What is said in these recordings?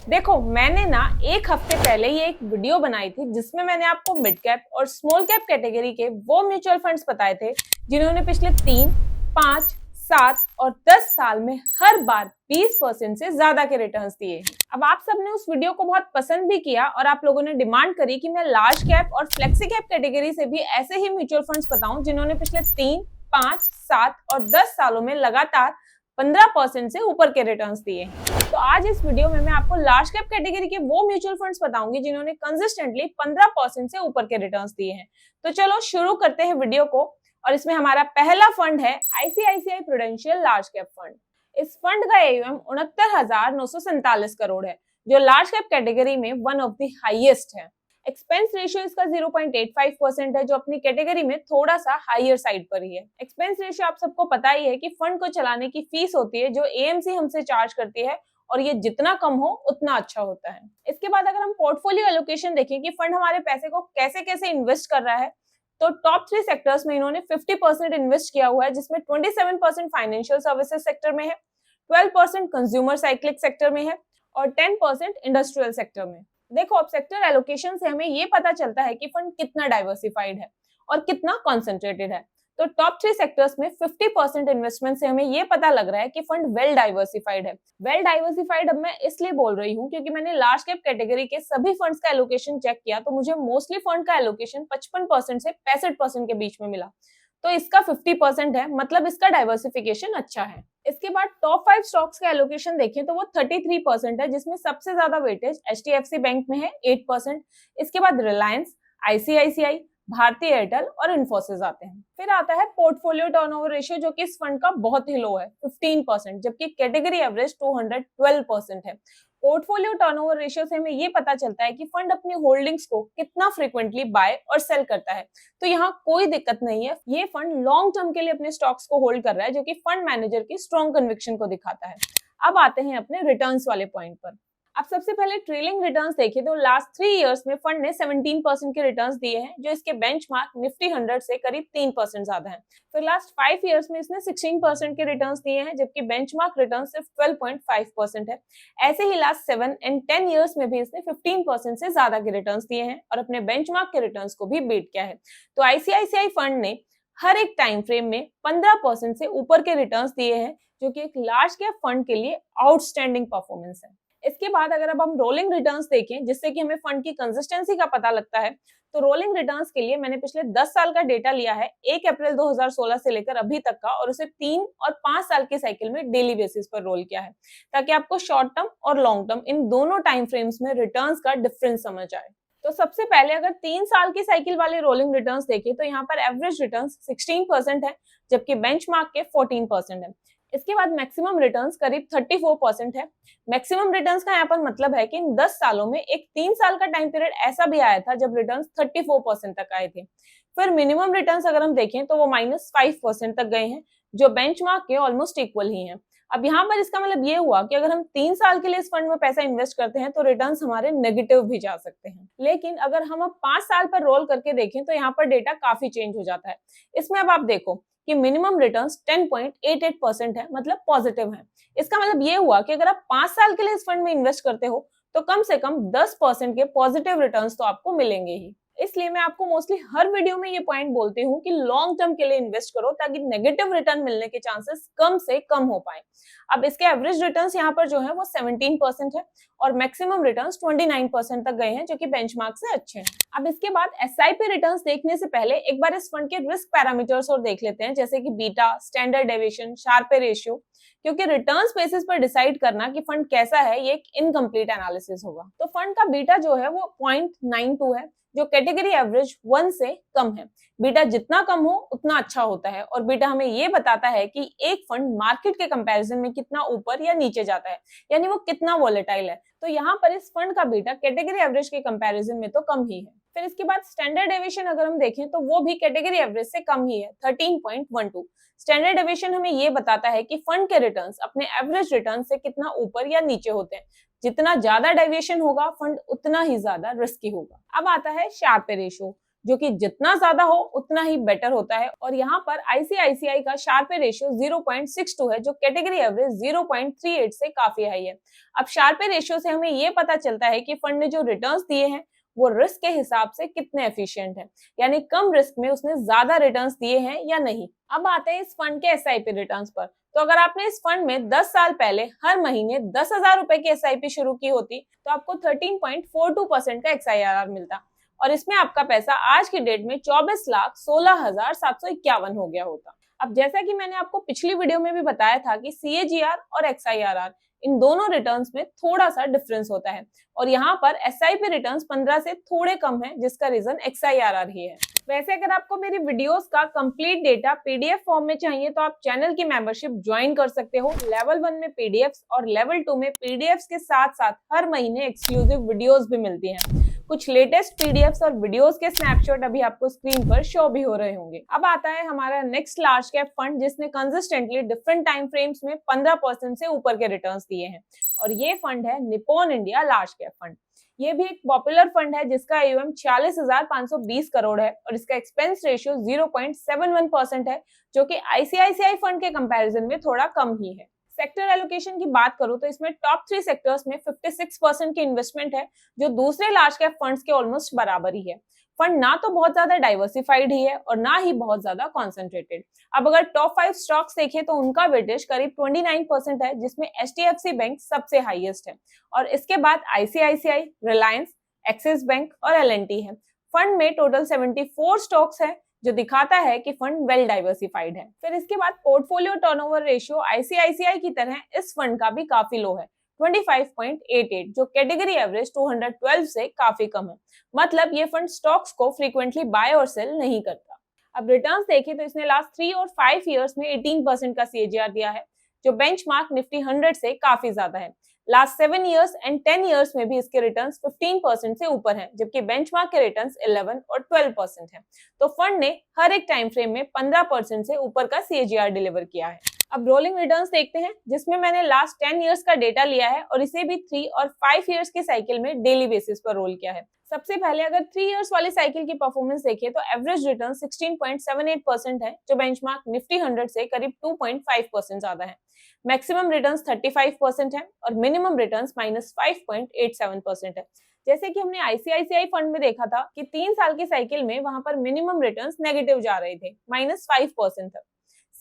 देखो, मैंने ना एक हफ्ते पहले ही एक वीडियो बनाई थी जिसमें मैंने आपको मिड कैप और स्मॉल कैप कैटेगरी के वो म्यूचुअल फंड्स बताए थे जिन्होंने पिछले 3, 5, 7 और 10 साल में हर बार 20% से ज्यादा के रिटर्न्स दिए हैं। अब आप सबने उस वीडियो को बहुत पसंद भी किया और आप लोगों ने डिमांड करी कि मैं लार्ज कैप और फ्लेक्सी कैप कैटेगरी से भी ऐसे ही म्यूचुअल फंड्स बताऊं जिन्होंने पिछले 3, 5, 7 और 10 सालों में लगातार 15% से ऊपर के रिटर्न्स दिए हैं। तो आज इस वीडियो में मैं आपको लार्ज कैप कैटेगरी के वो म्यूचुअल फंड्स बताऊंगी जिन्होंने कंसिस्टेंटली 15% से ऊपर के रिटर्न्स दिए हैं। तो चलो शुरू करते हैं वीडियो को। और इसमें हमारा पहला फंड है ICICI prudential large cap fund. इस फंड का AUM 69,947 करोड़ है, जो लार्ज कैप कैटेगरी में वन ऑफ द हाईएस्ट है। एक्सपेंस रेशियो इसका 0.85% है, जो अपनी कैटेगरी में थोड़ा सा हायर साइड पर ही है। एक्सपेंस रेशियो आप सबको पता ही है कि फंड को चलाने की फीस होती है जो AMC हमसे चार्ज करती है, और ये जितना कम हो उतना अच्छा होता है। इसके बाद अगर हम पोर्टफोलियो एलोकेशन देखें कि फंड हमारे पैसे को कैसे कैसे इन्वेस्ट कर रहा है, तो टॉप 3 सेक्टर्स में इन्होंने 50% इन्वेस्ट किया हुआ है, जिसमें 27% फाइनेंशियल सर्विसेज सेक्टर में है, 12% कंज्यूमर साइक्लिक सेक्टर में है और 10% इंडस्ट्रियल सेक्टर में। देखो, अब सेक्टर एलोकेशन से हमें ये पता चलता है कि फंड कितना डाइवर्सिफाइड है और कितना कॉन्सेंट्रेटेड है। तो टॉप 3 सेक्टर्स में 50% इन्वेस्टमेंट से हमें ये पता लग रहा है कि फंड वेल डाइवर्सिफाइड है। वेल डाइवर्सिफाइड अब मैं इसलिए बोल रही हूँ क्योंकि मैंने लार्ज कैप कैटेगरी के सभी फंड्स का एलोकेशन चेक किया, तो मुझे मोस्टली फंड का एलोकेशन 55% से 65% के बीच में मिला। तो इसका 50% है, मतलब इसका डाइवर्सिफिकेशन अच्छा है। इसके बाद टॉप 5 स्टॉक्स का एलोकेशन देखें तो वो 33% है, जिसमें सबसे ज्यादा वेटेज HDFC बैंक में है 8%। इसके बाद रिलायंस, ICICI, भारतीय एयरटेल और इन्फोसिस आते हैं। फिर आता है पोर्टफोलियो टर्नओवर रेशियो, जो कि इस फंड का बहुत ही लो है 15%, जबकि कैटेगरी एवरेज 212% है। पोर्टफोलियो टर्नओवर रेशियो से हमें ये पता चलता है कि फंड अपनी होल्डिंग्स को कितना फ्रीक्वेंटली बाय और सेल करता है। तो यहाँ कोई दिक्कत नहीं है, ये फंड लॉन्ग टर्म के लिए अपने स्टॉक्स को होल्ड कर रहा है, जो कि फंड मैनेजर की स्ट्रॉन्ग कन्विक्शन को दिखाता है। अब आते हैं अपने रिटर्न्स वाले पॉइंट पर। अब सबसे पहले ट्रेलिंग रिटर्न्स देखें तो लास्ट 3 इयर्स में फंड ने 17% के रिटर्न्स दिए हैं, जो इसके बेंचमार्क निफ्टी 100 से करीब 3% ज्यादा है। फिर लास्ट 5 इयर्स में इसने 16% के रिटर्न्स दिए हैं, जबकि बेंचमार्क रिटर्न सिर्फ 12.5% है। ऐसे ही लास्ट 7 एंड 10 इयर्स में भी इसने 15% से ज्यादा के रिटर्न्स दिए हैं और अपने बेंचमार्क के रिटर्न्स को भी बीट किया है। तो आईसीआईसीआई फंड ने हर एक टाइम फ्रेम में 15% से ऊपर के रिटर्न्स दिए हैं, जो कि एक लार्ज कैप फंड के लिए आउटस्टैंडिंग परफॉर्मेंस है। इसके बाद अगर अब हम रोलिंग रिटर्न्स देखें, जिससे कि हमें फंड की कंसिस्टेंसी का पता लगता है, तो रोलिंग रिटर्न्स के लिए मैंने पिछले 10 साल का डेटा लिया है, 1 अप्रैल 2016 से लेकर अभी तक का, और उसे 3 और 5 साल के साइकिल में डेली बेसिस पर रोल किया है, ताकि आपको शॉर्ट टर्म और लॉन्ग टर्म इन दोनों टाइम फ्रेम्स में रिटर्न्स का डिफरेंस समझ आए। तो सबसे पहले अगर 3 साल की साइकिल वाले रोलिंग रिटर्न्स देखें तो यहाँ पर एवरेज रिटर्न्स 16% है, जबकि बेंचमार्क के 14% है। इसके बाद मैक्सिमम रिटर्न्स करीब 34% है। मैक्सिमम रिटर्न्स का यहाँ पर मतलब है कि इन 10 सालों में एक 3 साल का टाइम पीरियड ऐसा भी आया था जब रिटर्न्स 34% तक आए थे। फिर मिनिमम रिटर्न्स अगर हम देखें तो वो -5% तक गए हैं, जो बेंचमार्क के ऑलमोस्ट इक्वल ही हैं। अब यहाँ पर इसका मतलब ये हुआ कि अगर हम 3 साल के लिए इस फंड में पैसा इन्वेस्ट करते हैं तो रिटर्न्स हमारे नेगेटिव भी जा सकते हैं। लेकिन अगर हम अब 5 साल पर रोल करके देखें तो यहाँ पर डेटा काफी चेंज हो जाता है। इसमें अब आप देखो कि मिनिमम रिटर्न्स 10.88% है, मतलब पॉजिटिव है। इसका मतलब ये हुआ कि अगर आप 5 साल के लिए इस फंड में इन्वेस्ट करते हो तो कम से कम 10% के पॉजिटिव रिटर्न्स तो आपको मिलेंगे ही। इसलिए मैं आपको मोस्टली हर वीडियो में ये पॉइंट बोलती हूँ कि लॉन्ग टर्म के लिए इन्वेस्ट करो, ताकि नेगेटिव रिटर्न मिलने के चांसेस कम से कम हो पाए। अब इसके एवरेज रिटर्न्स यहाँ पर जो है वो 17% है और मैक्सिमम रिटर्न्स 29% तक गए हैं, जो कि बेंचमार्क से अच्छे हैं। अब इसके बाद एसआईपी रिटर्न्स देखने से पहले एक बार इस फंड के रिस्क पैरामीटर्स और देख लेते हैं, जैसे कि beta, standard deviation, Sharpe ratio, क्योंकि रिटर्न्स बेसिस पर डिसाइड करना कि फंड कैसा है ये एक इनकम्प्लीट एनालिसिस होगा। तो फंड का बीटा जो है वो 0.92 है, जो कैटेगरी एवरेज 1 से कम है। बीटा जितना कम हो उतना अच्छा होता है, और बीटा हमें ये बताता है कि एक फंड मार्केट के कंपैरिजन में कितना ऊपर या नीचे जाता है, यानी वो कितना वोलेटाइल है। तो यहाँ पर इस फंड का बीटा कैटेगरी एवरेज के कंपैरिजन में तो कम ही है। फिर इसके बाद स्टैंडर्ड डेविएशन अगर हम देखें तो वो भी कैटेगरी एवरेज से कम ही है, 13.12। स्टैंडर्ड डेविएशन हमें ये बताता है कि फंड के रिटर्न्स अपने एवरेज रिटर्न से कितना ऊपर या नीचे होते हैं। जितना ज्यादा डेविएशन होगा फंड उतना ही ज्यादा रिस्की होगा। अब आता है शार्पे रेशियो, जो कि जितना ज्यादा हो उतना ही बेटर होता है। और यहाँ पर आईसीआईसीआई का शार्पे रेशियो 0.62 है, जो कैटेगरी एवरेज 0.38 से काफी हाई है। अब शार्पे रेशियो से हमें ये पता चलता है कि फंड ने जो रिटर्न्स दिए हैं वो रिस्क के हिसाब से कितने एफिशिएंट है, यानी कम रिस्क में उसने ज्यादा रिटर्न्स दिए हैं या नहीं। अब आते हैं इस फंड के एसआईपी रिटर्न्स पर। तो अगर आपने इस फंड में 10 साल पहले हर महीने 10,000 रुपए की एसआईपी शुरू की होती तो आपको 13.42% का XIRR मिलता, और इसमें आपका पैसा आज की डेट में 24,16,751 हो गया होता। अब जैसा कि मैंने आपको पिछली वीडियो में भी बताया था कि CAGR और XIRR इन दोनों रिटर्न्स में थोड़ा सा डिफरेंस होता है, और यहाँ पर एसआईपी रिटर्न्स 15 से थोड़े कम है, जिसका रीजन XIRR ही है। वैसे अगर आपको मेरी वीडियोस का कंप्लीट डेटा पीडीएफ फॉर्म में चाहिए तो आप चैनल की मेंबरशिप ज्वाइन कर सकते हो। लेवल 1 में पीडीएफ्स और लेवल 2 में पीडीएफ्स के साथ साथ हर महीने एक्सक्लूसिव वीडियोस भी मिलती हैं। कुछ लेटेस्ट पीडीएफ्स और वीडियोस के स्नैपशॉट अभी आपको स्क्रीन पर शो भी हो रहे होंगे। अब आता है हमारा नेक्स्ट लार्ज कैप फंड, जिसने कंसिस्टेंटली डिफरेंट टाइम फ्रेम्स में 15% से ऊपर के रिटर्न्स दिए हैं, और ये फंड है Nippon India large cap fund. ये भी एक पॉपुलर फंड है जिसका AUM 46,520 करोड़ है, और इसका एक्सपेंस रेशियो 0.71% है, जो कि आईसीआईसीआई फंड के कंपैरिजन में थोड़ा कम ही है। सेक्टर एलोकेशन की बात करूं तो इसमें टॉप 3 सेक्टर्स में 56% की इन्वेस्टमेंट है, जो दूसरे लार्ज कैप फंड्स के ऑलमोस्ट बराबर ही है। फंड ना तो बहुत ज्यादा डाइवर्सिफाइड ही है और ना ही बहुत ज्यादा कॉन्सेंट्रेटेड। अब अगर टॉप 5 स्टॉक्स देखें तो उनका वेटेज करीब 29% है, जिसमें HDFC बैंक सबसे हाईएस्ट है, और इसके बाद ICICI, रिलायंस, एक्सिस बैंक और L&T है। फंड में टोटल 74 स्टॉक्स है, जो दिखाता है कि फंड वेल डाइवर्सिफाइड है। फिर इसके बाद पोर्टफोलियो टर्नओवर रेशियो आईसीआईसीआई की तरह इस फंड का भी काफी लो है, 25.88, जो कैटेगरी एवरेज 212 से काफी कम है। मतलब ये फंड स्टॉक्स को फ्रीक्वेंटली बाय और सेल नहीं करता। अब रिटर्न्स देखें तो इसने लास्ट 3 और 5 इयर्स में 18% का CAGR दिया है, जो बेंचमार्क निफ्टी 100 से काफी ज्यादा है। लास्ट 7 इयर्स एंड 10 इयर्स में भी इसके रिटर्न्स 15% से ऊपर हैं, जबकि बेंचमार्क के रिटर्न्स 11 और 12% हैं। तो फंड ने हर एक टाइम फ्रेम में 15% से ऊपर का CAGR डिलीवर किया है। अब रोलिंग रिटर्न्स देखते हैं, जिसमें मैंने लास्ट 10 इयर्स का डेटा लिया है और इसे भी 3 और 5 इयर्स की साइकिल में डेली बेसिस पर रोल किया है। सबसे पहले अगर 3 इयर्स वाली साइकिल की परफॉर्मेंस देखें तो एवरेज रिटर्न 16.78% है, जो बेंचमार्क निफ्टी 100 से करीब 2.5% ज्यादा है। मैक्सिमम रिटर्न्स 35% है और मिनिमम रिटर्न्स -5.87% है। जैसे कि हमने आईसीआईसीआई फंड में देखा था कि 3 साल की साइकिल में वहां पर मिनिमम रिटर्न्स नेगेटिव जा रहे थे, -5% तक।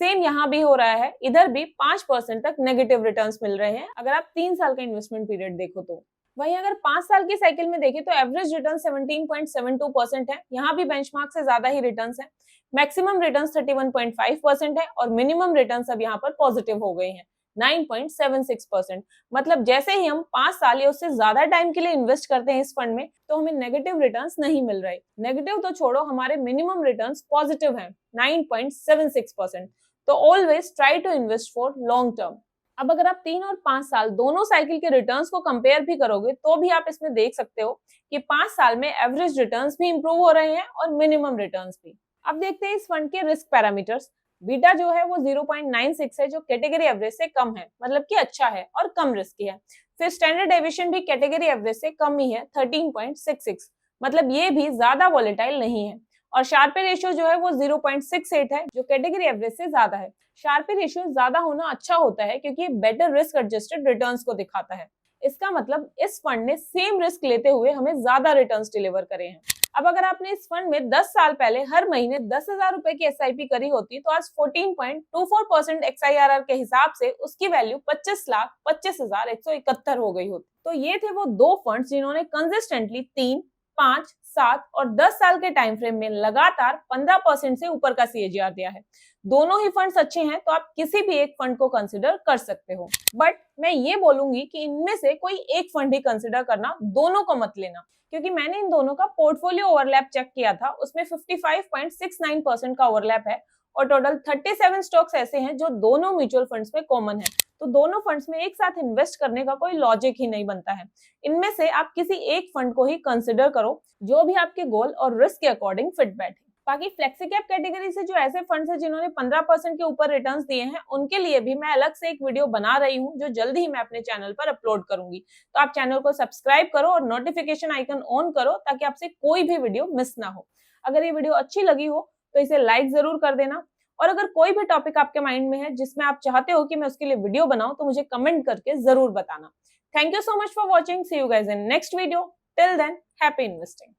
सेम यहाँ भी हो रहा है, इधर भी 5% तक नेगेटिव रिटर्न्स मिल रहे हैं अगर आप 3 साल का इन्वेस्टमेंट पीरियड देखो तो। वहीं अगर 5 साल की साइकिल में देखें तो एवरेज रिटर्न 17.72% है, यहाँ भी बेंचमार्क से ज्यादा ही रिटर्न्स है। मैक्सिमम रिटर्न्स 31.5% है और मिनिमम रिटर्न्स अब यहाँ पर पॉजिटिव हो गए हैं, 9.76%। मतलब जैसे ही हम 5 साल या उससे ज्यादा टाइम के लिए इन्वेस्ट करते हैं इस फंड में तो हमें नेगेटिव रिटर्न्स नहीं मिल रहे। नेगेटिव तो छोड़ो, हमारे मिनिमम रिटर्न्स पॉजिटिव हैं, 9.76%। तो always try to invest for long term. अब अगर आप 3 और 5 साल दोनों साइकिल के रिटर्न्स को कंपेयर भी करोगे तो भी आप इसमें देख सकते हो कि 5 साल में एवरेज रिटर्न्स भी इंप्रूव हो रहे हैं और मिनिमम रिटर्न्स भी। अब देखते हैं इस फंड के रिस्क पैरामीटर्स। बीटा जो है वो 0.96 है, जो कैटेगरी एवरेज से कम है, मतलब कि अच्छा है और कम रिस्की है। फिर स्टैंडर्ड डेविएशन भी कैटेगरी एवरेज से कम ही है, 13.66, मतलब ये भी ज्यादा वॉलेटाइल नहीं है। और शार्पे रेशियो जो है वो 0.68 है, जो कैटेगरी एवरेज से ज्यादा है। शार्पे रेशियो ज्यादा होना अच्छा होता है क्योंकि ये बेटर रिस्क एडजस्टेड रिटर्न्स को दिखाता है। इसका मतलब इस फंड ने सेम रिस्क लेते हुए हमें ज्यादा रिटर्न्स डिलीवर करे हैं। अब अगर आपने इस फंड में 10 साल पहले हर महीने 10,000 रुपए की एसआईपी करी होती तो आज 14.24% XIRR के हिसाब से उसकी वैल्यू 25,25,171 हो गई होती। तो ये थे वो दो फंड्स जिन्होंने कंसिस्टेंटली 3, 5, 7 और 10 साल के टाइम फ्रेम में लगातार 15% से ऊपर का CAGR दिया है। दोनों ही फंड्स अच्छे हैं तो आप किसी भी एक फंड को कंसिडर कर सकते हो, बट मैं ये बोलूंगी कि इनमें से कोई एक फंड ही कंसिडर करना, दोनों को मत लेना, क्योंकि मैंने इन दोनों का पोर्टफोलियो ओवरलैप चेक किया था, उसमें 55.69% का ओवरलैप है और टोटल 37 स्टॉक्स ऐसे हैं जो दोनों म्यूचुअल फंड्स में कॉमन है। तो दोनों फंड्स में एक साथ इन्वेस्ट करने का कोई लॉजिक ही नहीं बनता है। इनमें से आप किसी एक फंड को ही कंसिडर करो जो भी आपके गोल और रिस्क के अकॉर्डिंग फिट बैठे। बाकी फ्लेक्सी कैप कैटेगरी से जो ऐसे फंड्स हैं जिन्होंने 15% के ऊपर रिटर्न्स दिए हैं, उनके लिए भी मैं अलग से एक वीडियो बना रही हूं जो जल्द ही मैं अपने चैनल पर अपलोड करूंगी। तो आप चैनल को सब्सक्राइब करो और नोटिफिकेशन आइकन ऑन करो ताकि आपसे कोई भी वीडियो मिस ना हो। अगर ये वीडियो अच्छी लगी हो तो इसे लाइक जरूर कर देना, और अगर कोई भी टॉपिक आपके माइंड में है जिसमें आप चाहते हो कि मैं उसके लिए वीडियो बनाऊं तो मुझे कमेंट करके जरूर बताना। Thank you so much for watching, see you guys in next video, till then happy investing.